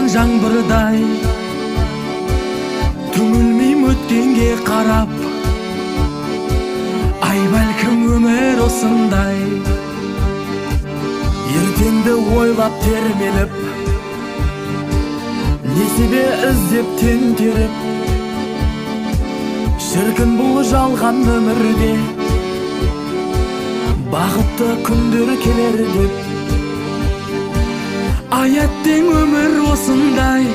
жаңбырдай түңілмейм өткенге қарап. Ай бәлкім өмір осындай, ертеңді ойлап термеліп, несібе іздеп тентеріп, шіркін бұл жалған өмірде бақытты күндер келер деп. Ай әттең өмір осындай,